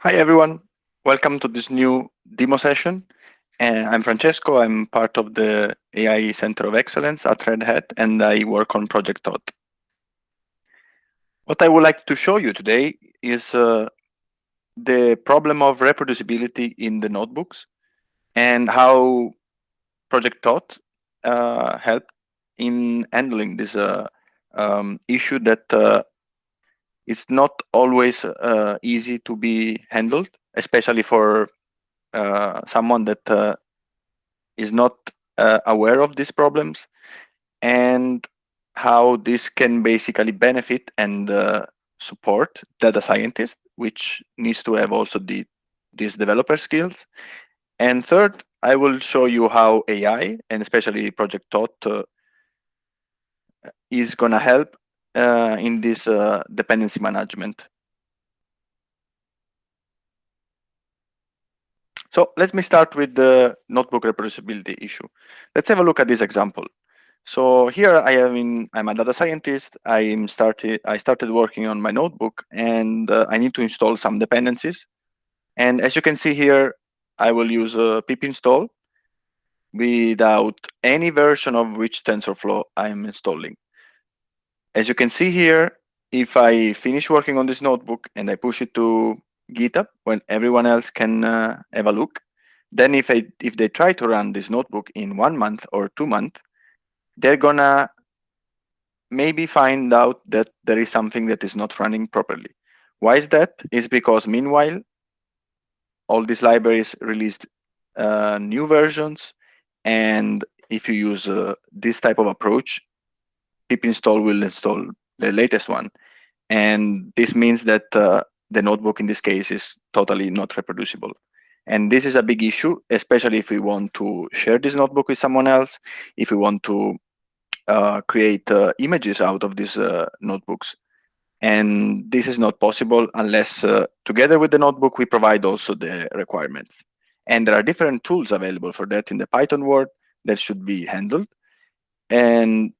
Hi everyone, welcome to this new demo session. I'm Francesco, I'm part of the AI Center of Excellence at Red Hat and I work on Project Thoth. What I would like to show you today is the problem of reproducibility in the notebooks and how Project Thoth helped in handling this issue that is not always easy to be handled, especially for someone that is not aware of these problems and how this can basically benefit and support data scientists, which needs to have also these developer skills. And third, I will show you how AI and especially Project Thoth is going to help in this dependency management. So let me start with the notebook reproducibility issue. Let's have a look at this example. So here I'm a data scientist. I started working on my notebook and I need to install some dependencies. And as you can see here, I will use a pip install without any version of which TensorFlow I'm installing. As you can see here, if I finish working on this notebook and I push it to GitHub when everyone else can have a look, then if they try to run this notebook in 1 month or 2 months, they're gonna maybe find out that there is something that is not running properly. Why is that? Is because meanwhile, all these libraries released new versions, and if you use this type of approach, pip install will install the latest one. And this means that the notebook in this case is totally not reproducible. And this is a big issue, especially if we want to share this notebook with someone else, if we want to create images out of these notebooks. And this is not possible unless together with the notebook, we provide also the requirements. And there are different tools available for that in the Python world that should be handled. And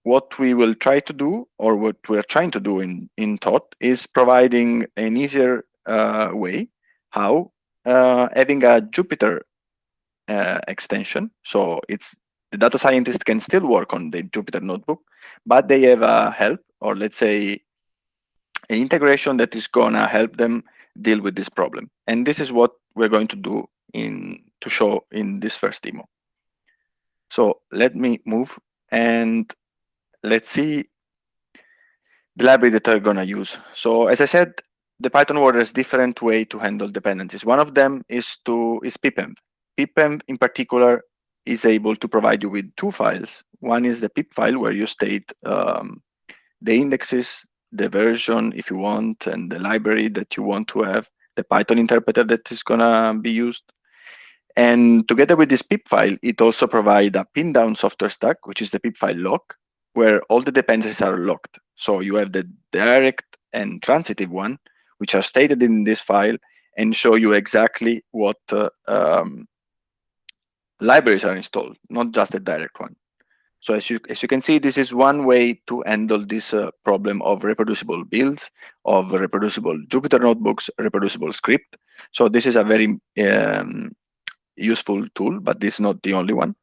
what we will try to do, or what we're trying to do in Thoth, is providing an easier way how having a Jupyter extension. So it's the data scientist can still work on the Jupyter notebook, but they have a help, or let's say an integration that is gonna help them deal with this problem. And this is what we're going to do to show in this first demo. So let me move and let's see the library that I'm gonna use. So as I said, the Python world has different way to handle dependencies. One of them is pipenv. Pipenv in particular is able to provide you with two files. One is the pip file where you state the indexes, the version if you want, and the library that you want to have, the Python interpreter that is gonna be used. And together with this pip file, it also provides a pin down software stack, which is the pip file lock, where all the dependencies are locked. So you have the direct and transitive one, which are stated in this file and show you exactly what libraries are installed, not just the direct one. So as you can see, this is one way to handle this problem of reproducible builds, of reproducible Jupyter notebooks, reproducible script. So this is a very useful tool, but this is not the only one.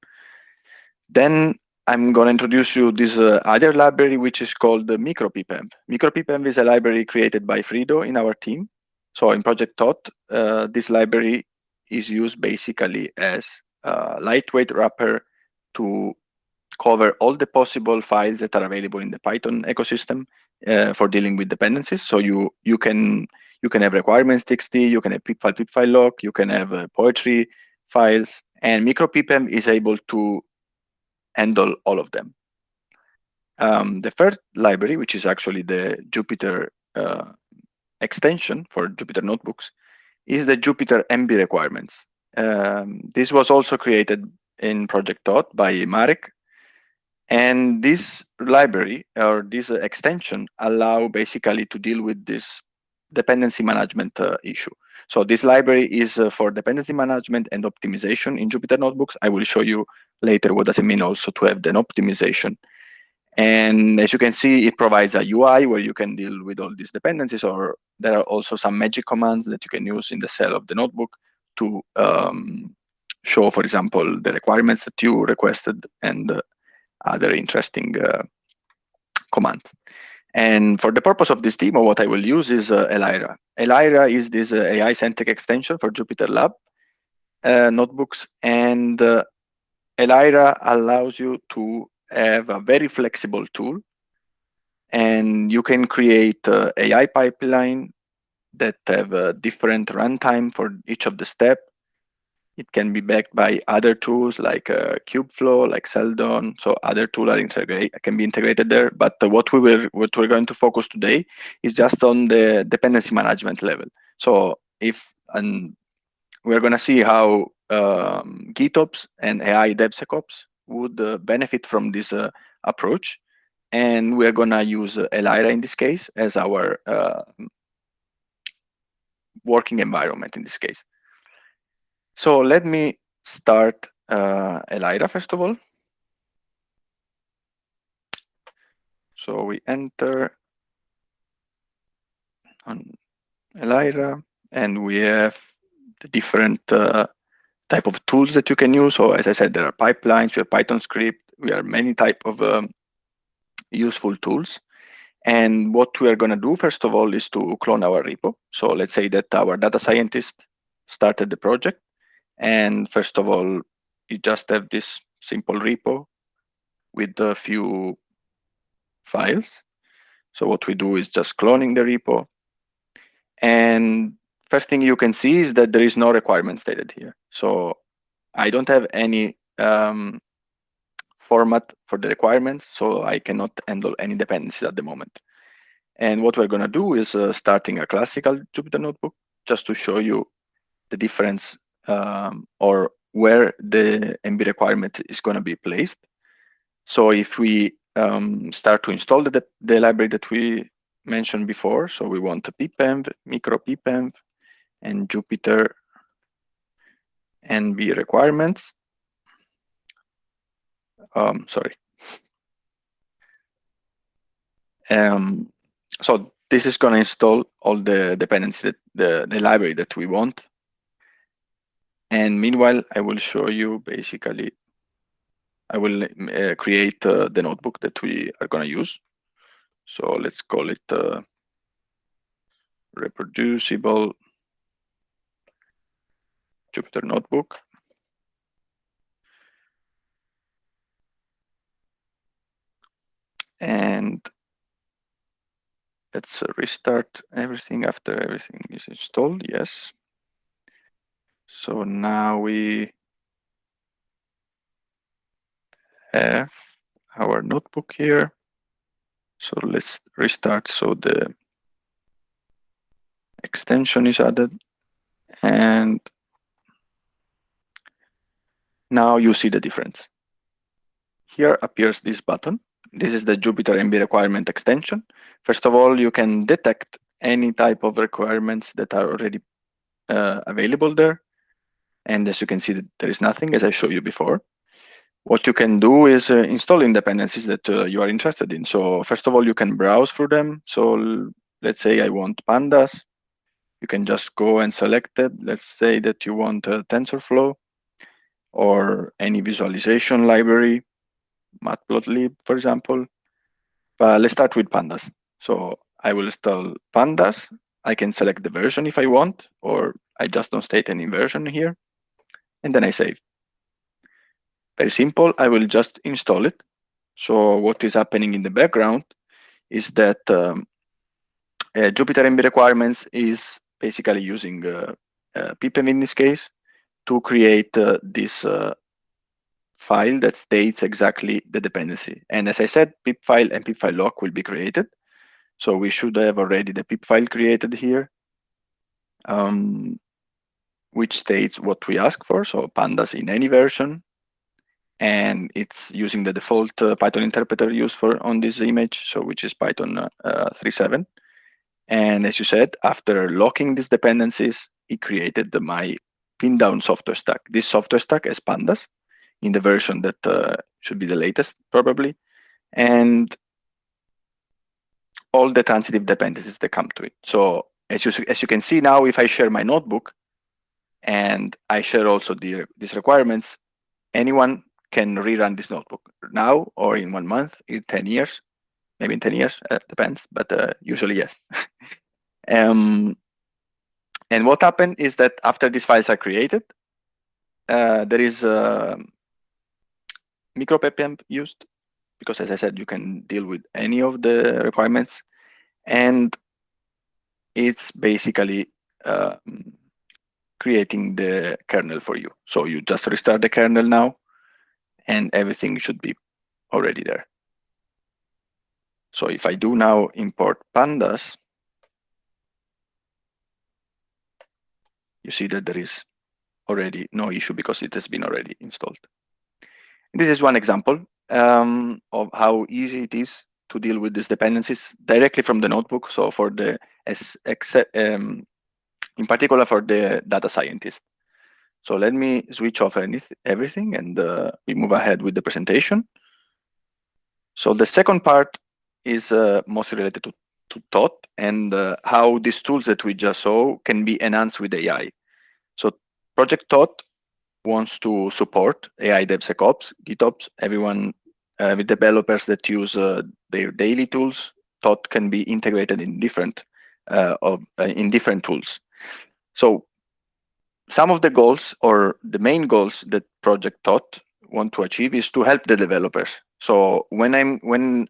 Then I'm going to introduce you this other library, which is called the MicroPipemv. MicroPipemv is a library created by Frido in our team. So in Project Thoth, this library is used basically as a lightweight wrapper to cover all the possible files that are available in the Python ecosystem for dealing with dependencies. So you can have requirements.txt, you can have pip file lock, you can have poetry files, and MicroPipem is able to handle all of them. The first library, which is actually the Jupyter extension for Jupyter notebooks, is the Jupyter MB requirements. This was also created in Project Thoth by Marek. And this library or this extension allow basically to deal with this dependency management issue. So this library is for dependency management and optimization in Jupyter notebooks. I will show you later what does it mean also to have an optimization. And as you can see, it provides a UI where you can deal with all these dependencies, or there are also some magic commands that you can use in the cell of the notebook to show, for example, the requirements that you requested and other interesting commands. And for the purpose of this demo, what I will use is Elira. Elira is this AI-centric extension for Jupyter Lab notebooks, and Elira allows you to have a very flexible tool, and you can create AI pipeline that have a different runtime for each of the steps. It can be backed by other tools like Kubeflow, like Seldon. So other tools can be integrated there. But what we're going to focus today is just on the dependency management level. So we're going to see how GitOps and AIDevSecOps would benefit from this approach. And we're going to use Elira in this case as our working environment in this case. So let me start Elira first of all. So we enter on Elira, and we have the different type of tools that you can use. So as I said, there are pipelines, you have Python script, we have many type of useful tools. And what we are going to do, first of all, is to clone our repo. So let's say that our data scientist started the project. And first of all, you just have this simple repo with a few files. So what we do is just cloning the repo. And first thing you can see is that there is no requirement stated here. So I don't have any format for the requirements, so I cannot handle any dependencies at the moment. And what we're going to do is starting a classical Jupyter notebook just to show you the difference or where the MB requirement is going to be placed. So if we start to install the library that we mentioned before, so we want a pipenv, micro pipenv, and Jupyter MB requirements. Sorry. So this is going to install all the dependencies, the library that we want. And meanwhile, I will show you basically, I will create the notebook that we are going to use. So let's call it Reproducible Jupyter notebook. And let's restart everything after everything is installed. Yes. So now we have our notebook here. So let's restart. So the extension is added. And now you see the difference. Here appears this button. This is the Jupyter MB requirement extension. First of all, you can detect any type of requirements that are already available there. And as you can see, there is nothing, as I showed you before. What you can do is installing dependencies that you are interested in. So first of all, you can browse through them. So let's say I want Pandas. You can just go and select it. Let's say that you want TensorFlow or any visualization library, Matplotlib, for example. But let's start with Pandas. So I will install Pandas. I can select the version if I want, or I just don't state any version here. And then I save. Very simple. I will just install it. So what is happening in the background is that Jupyter MB requirements is basically using pipenv in this case to create this file that states exactly the dependency. And as I said, pip file and pip file lock will be created. So we should have already the pip file created here, which states what we ask for. So Pandas in any version. And it's using the default Python interpreter used on this image, so which is Python 3.7. And as you said, after locking these dependencies, it created my pin down software stack. This software stack is Pandas in the version that should be the latest, probably. and all the transitive dependencies that come to it. So as you can see now, if I share my notebook and I share also these requirements, anyone can rerun this notebook now or in 1 month, in 10 years, maybe in 10 years, depends, but usually yes. And what happened is that after these files are created, there is micro ppm used, because as I said, you can deal with any of the requirements, and it's basically creating the kernel for you. So you just restart the kernel now, and everything should be already there. So if I do now import pandas, you see that there is already no issue because it has been already installed. This is one example of how easy it is to deal with these dependencies directly from the notebook. So for the in particular for the data scientist. So let me switch off everything and we move ahead with the presentation. So the second part is mostly related to Thoth and how these tools that we just saw can be enhanced with AI. So Project Thoth wants to support AIDevSecOps, GitOps, everyone with developers that use their daily tools. Thoth can be integrated in different tools. So some of the goals or the main goals that Project Thoth want to achieve is to help the developers. So when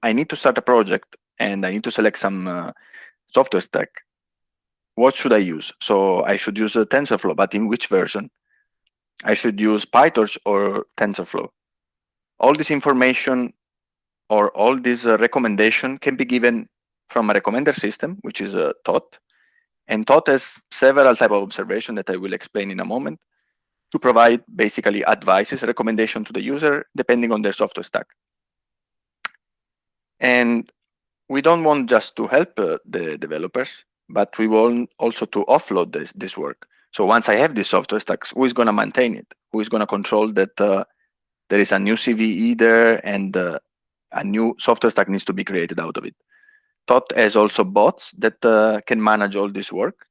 I need to start a project and I need to select some software stack, what should I use? So I should use a TensorFlow, but in which version? I should use PyTorch or TensorFlow. All this information or all this recommendation can be given from a recommender system, which is Thoth. And Thoth has several types of observation that I will explain in a moment to provide basically advices, recommendation to the user, depending on their software stack. And we don't want just to help the developers, but we want also to offload this work. So once I have these software stacks, who is going to maintain it? Who is going to control that there is a new CVE there and a new software stack needs to be created out of it? Thoth has also bots that can manage all this work,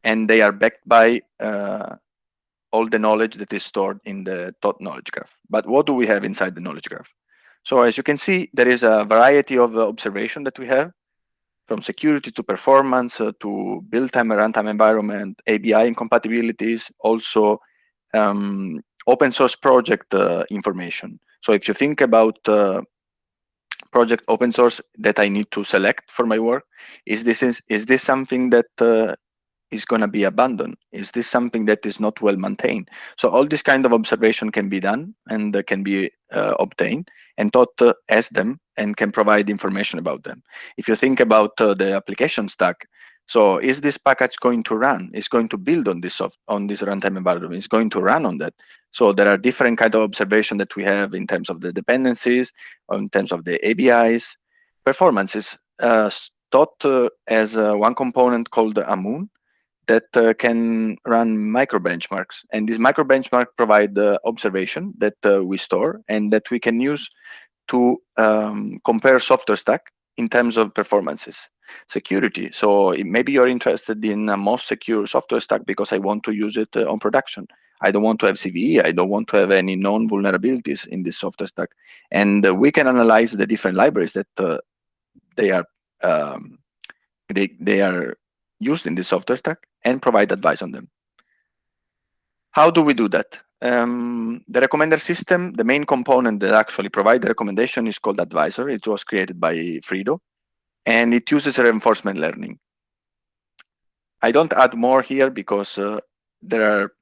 and they are backed by all the knowledge that is stored in the Thoth knowledge graph. But what do we have inside the knowledge graph? So as you can see, there is a variety of observation that we have, from security to performance to build time and runtime environment, ABI incompatibilities, also open source project information. So if you think about project open source that I need to select for my work, is this something that is going to be abandoned? Is this something that is not well maintained? So all this kind of observation can be done and can be obtained, and Thoth has them and can provide information about them. If you think about the application stack, so is this package going to run? Is going to build on this runtime environment? Is going to run on that? So there are different kind of observation that we have in terms of the dependencies, or in terms of the ABIs, performances. Thoth has one component called Amoon that can run micro benchmarks, and these micro benchmarks provide the observation that we store and that we can use to compare software stack in terms of performances. Security, so maybe you're interested in a most secure software stack because I want to use it on production. I don't want to have CVE, I don't want to have any known vulnerabilities in this software stack. And we can analyze the different libraries that they are used in this software stack and provide advice on them. How do we do that? The recommender system, the main component that actually provides the recommendation is called Advisor. It was created by Frido, and it uses reinforcement learning. I don't add more here because there are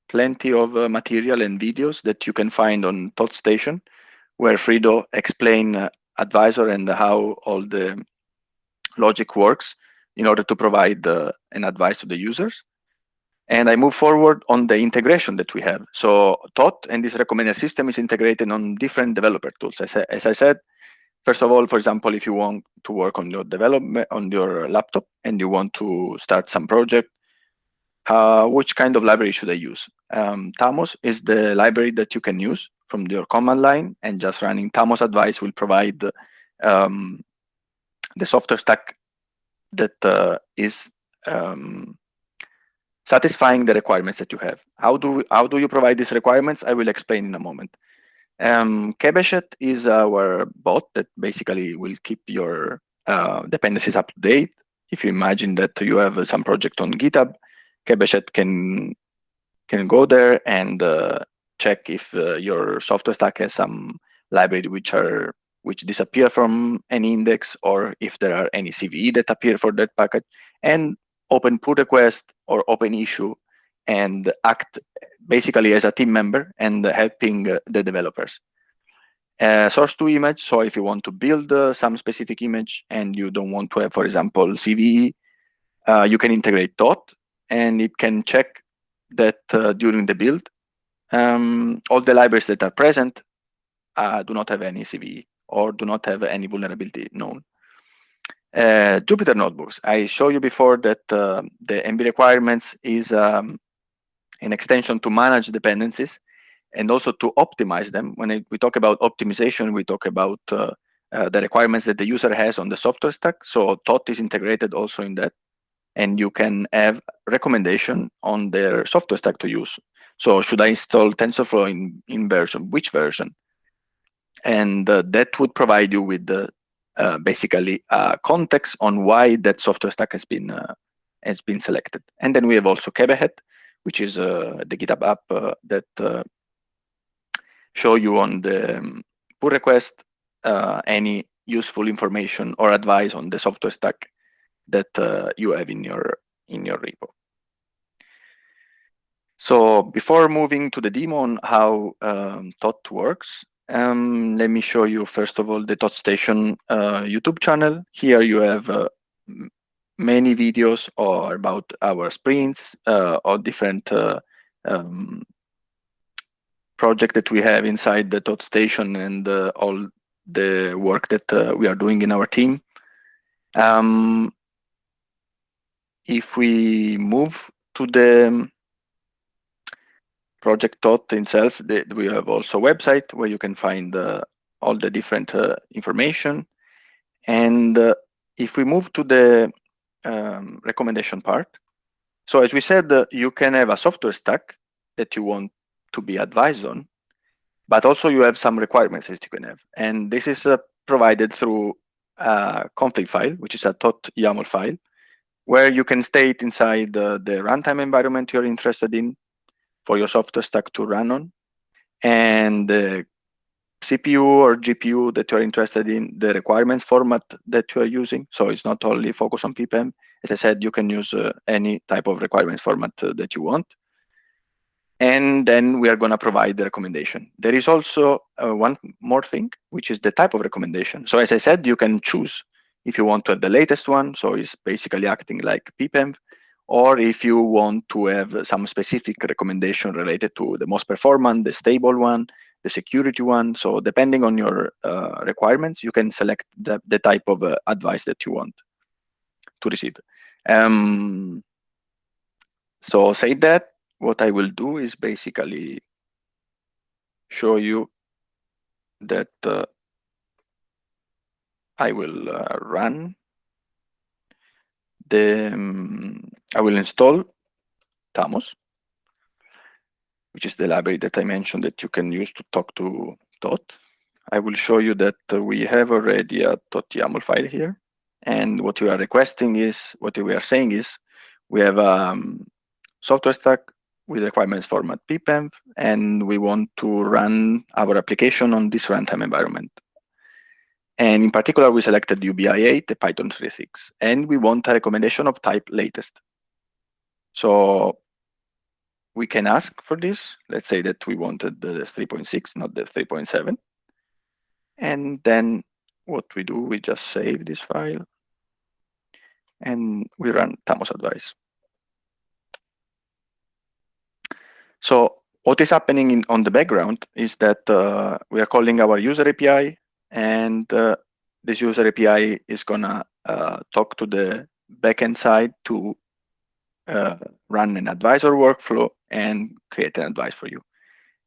plenty of material and videos that you can find on ThothStation, where Frido explain Advisor and how all the logic works in order to provide an advice to the users. And I move forward on the integration that we have. So Thoth and this recommender system is integrated on different developer tools. As I said, first of all, for example, if you want to work on your development on your laptop and you want to start some project, which kind of library should I use? Thamos is the library that you can use from your command line, and just running Thamos advice will provide the software stack that is satisfying the requirements that you have. How do you provide these requirements? I will explain in a moment. Kebeshet is our bot that basically will keep your dependencies up to date. If you imagine that you have some project on GitHub, Kebeshet can go there and check if your software stack has some library which disappear from any index, or if there are any CVE that appear for that package, and open pull request or open issue, and act basically as a team member and helping the developers. Source to image. So if you want to build some specific image and you don't want to have, for example, CVE, you can integrate Thoth, and it can check that during the build, all the libraries that are present do not have any CVE or do not have any vulnerability known. Jupyter Notebooks. I showed you before that the MB requirements is an extension to manage dependencies and also to optimize them. When we talk about optimization, we talk about the requirements that the user has on the software stack. So Thoth is integrated also in that, and you can have recommendation on their software stack to use. So should I install TensorFlow in version, which version? And that would provide you with the basically context on why that software stack has been selected. And then we have also Kebehet, which is the GitHub app that show you on the pull request any useful information or advice on the software stack that you have in your repo. So before moving to the demo on how Thoth works, let me show you first of all the Thoth Station YouTube channel. Here you have many videos about our sprints or different project that we have inside the Thoth Station, and all the work that we are doing in our team. If we move to the project Thoth itself, we have also a website where you can find all the different information. And if we move to the recommendation part, so as we said, you can have a software stack that you want to be advised on, but also you have some requirements that you can have. And this is provided through a config file, which is a Thoth YAML file, where you can state inside the runtime environment you're interested in for your software stack to run on, and the CPU or GPU that you're interested in, the requirements format that you are using. So it's not only focused on PPM. As I said, you can use any type of requirements format that you want. And then we are going to provide the recommendation. There is also one more thing, which is the type of recommendation. So as I said, you can choose if you want to have the latest one, so it's basically acting like PPM, or if you want to have some specific recommendation related to the most performant, the stable one, the security one. So depending on your requirements, you can select the type of advice that you want to receive. So say that, what I will do is basically show you that I will run I will install Thamos, which is the library that I mentioned that you can use to talk to Thoth. I will show you that we have already a Thoth YAML file here. And what we are requesting is, what we are saying is, we have a software stack with requirements format PPEMP, and we want to run our application on this runtime environment. And in particular, we selected UBI8, the Python 3.6, and we want a recommendation of type latest. So we can ask for this. Let's say that we wanted the 3.6, not the 3.7. And then what we do, we just save this file and we run Thamos advice. So what is happening on the background is that we are calling our user API, and this user API is gonna talk to the backend side to run an advisor workflow and create an advice for you.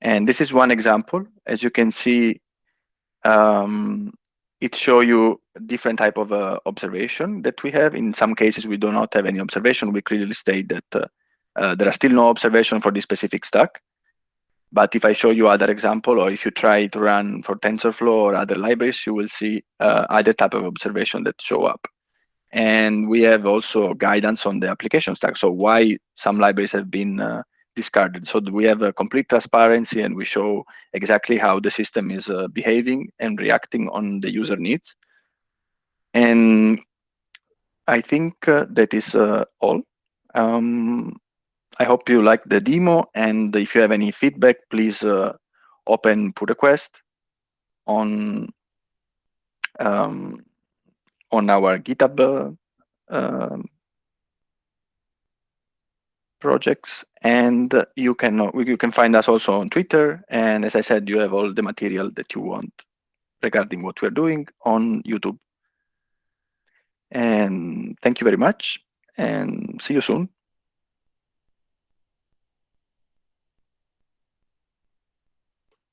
And this is one example. As you can see, it shows you different type of observation that we have. In some cases, we do not have any observation. We clearly state that there are still no observation for this specific stack. But if I show you other example, or if you try to run for TensorFlow or other libraries, you will see other type of observation that show up. And we have also guidance on the application stack. So why some libraries have been discarded. So we have a complete transparency, and we show exactly how the system is behaving and reacting on the user needs. And I think that is all. I hope you like the demo, and if you have any feedback, please open pull request on our GitHub projects, and you can find us also on Twitter. And as I said, you have all the material that you want regarding what we're doing on YouTube. And thank you very much, and see you soon.